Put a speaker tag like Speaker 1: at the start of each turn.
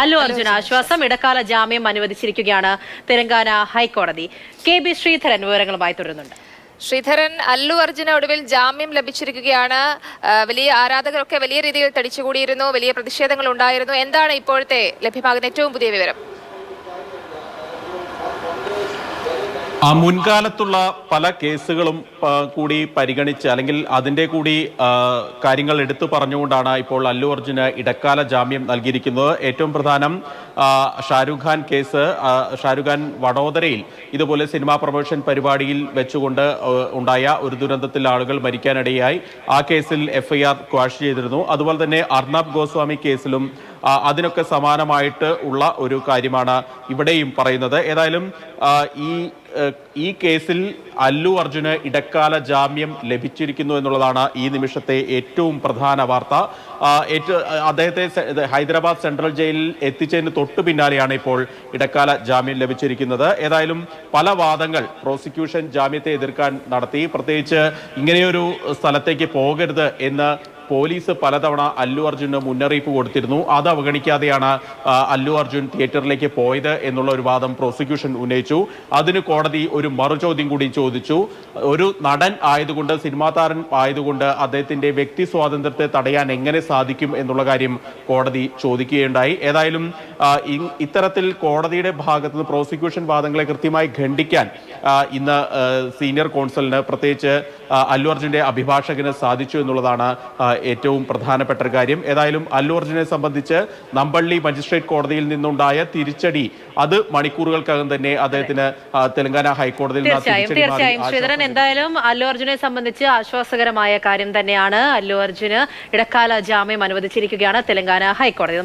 Speaker 1: അല്ലു അർജുന ആശ്വാസം ഇടക്കാല ജാമ്യം അനുവദിച്ചിരിക്കുകയാണ് തെലങ്കാന ഹൈക്കോടതി. കെ.ബി. ശ്രീധരൻ വിവരങ്ങളുമായി തുടരുന്നുണ്ട്.
Speaker 2: ശ്രീധരൻ, അല്ലു അർജുന ഒടുവിൽ ജാമ്യം ലഭിച്ചിരിക്കുകയാണ്. വലിയ ആരാധകരൊക്കെ വലിയ രീതിയിൽ തടിച്ചുകൂടിയിരുന്നു, വലിയ പ്രതിഷേധങ്ങൾ ഉണ്ടായിരുന്നു. എന്താണ് ഇപ്പോഴത്തെ ലഭ്യമാകുന്ന ഏറ്റവും പുതിയ വിവരം?
Speaker 3: മുൻകാലത്തുള്ള പല കേസുകളും കൂടി പരിഗണിച്ച് അല്ലെങ്കിൽ അതിൻ്റെ കൂടി കാര്യങ്ങൾ എടുത്തു പറഞ്ഞുകൊണ്ടാണ് ഇപ്പോൾ അല്ലു അർജുന് ഇടക്കാല ജാമ്യം നൽകിയിരിക്കുന്നത്. ഏറ്റവും പ്രധാനം ഷാരൂഖ് ഖാൻ കേസ്. ഷാരൂഖ് ഖാൻ വഡോദരയിൽ ഇതുപോലെ സിനിമാ പ്രൊമോഷൻ പരിപാടിയിൽ വെച്ചുകൊണ്ട് ഉണ്ടായ ഒരു ദുരന്തത്തിൽ ആളുകൾ മരിക്കാനിടയായി. ആ കേസിൽ FIR ക്വാഷ് ചെയ്തിരുന്നു. അതുപോലെ തന്നെ അർണബ് ഗോസ്വാമി കേസിലും അതിനൊക്കെ സമാനമായിട്ട് ഉള്ള ഒരു കാര്യമാണ് ഇവിടെയും പറയുന്നത്. ഏതായാലും ഈ കേസിൽ അല്ലു അർജുന് ഇടക്കാല ജാമ്യം ലഭിച്ചിരിക്കുന്നു എന്നുള്ളതാണ് ഈ നിമിഷത്തെ ഏറ്റവും പ്രധാന വാർത്ത. അദ്ദേഹത്തെ ഹൈദരാബാദ് സെൻട്രൽ ജയിലിൽ എത്തിച്ചതിന് തൊട്ടു പിന്നാലെയാണ് ഇപ്പോൾ ഇടക്കാല ജാമ്യം ലഭിച്ചിരിക്കുന്നത്. ഏതായാലും പല വാദങ്ങൾ പ്രോസിക്യൂഷൻ ജാമ്യത്തെ എതിർക്കാൻ നടത്തി. പ്രത്യേകിച്ച് ഇങ്ങനെയൊരു സ്ഥലത്തേക്ക് പോകരുത് എന്ന് പോലീസ് പലതവണ അല്ലു അർജുന് മുന്നറിയിപ്പ് കൊടുത്തിരുന്നു. അത് അവഗണിക്കാതെയാണ് അല്ലു അർജുൻ തിയേറ്ററിലേക്ക് പോയത് എന്നുള്ള ഒരു വാദം പ്രോസിക്യൂഷൻ ഉന്നയിച്ചു. അതിന് കോടതി ഒരു മറുചോദ്യം കൂടി ചോദിച്ചു. ഒരു നടൻ ആയതുകൊണ്ട്, സിനിമാ താരം ആയതുകൊണ്ട് അദ്ദേഹത്തിന്റെ വ്യക്തി സ്വാതന്ത്ര്യത്തെ തടയാൻ എങ്ങനെ സാധിക്കും എന്നുള്ള കാര്യം കോടതി ചോദിക്കുകയുണ്ടായി. ഏതായാലും ഇത്തരത്തിൽ കോടതിയുടെ ഭാഗത്തുനിന്ന് പ്രോസിക്യൂഷൻ വാദങ്ങളെ കൃത്യമായി ഖണ്ഡിക്കാൻ ഇന്ന് സീനിയർ കോൺസലിന്, പ്രത്യേകിച്ച് അല്ലു അർജുന്റെ അഭിഭാഷകന് സാധിച്ചു എന്നുള്ളതാണ് ഏറ്റവും പ്രധാനപ്പെട്ട ഒരു കാര്യം. ഏതായാലും അല്ലു അർജുനെ സംബന്ധിച്ച് നമ്പള്ളി മജിസ്ട്രേറ്റ് കോടതിയിൽ നിന്നുണ്ടായ തിരിച്ചടി അത് മണിക്കൂറുകൾക്കകം തന്നെ അദ്ദേഹത്തിന് തെലങ്കാന ഹൈക്കോടതിയിൽ
Speaker 1: ശ്രീധരൻ, എന്തായാലും അല്ലു അർജുനെ സംബന്ധിച്ച് ആശ്വാസകരമായ കാര്യം തന്നെയാണ്. അല്ലു അർജുന് ഇടക്കാല ജാമ്യം അനുവദിച്ചിരിക്കുകയാണ് തെലങ്കാന ഹൈക്കോടതി.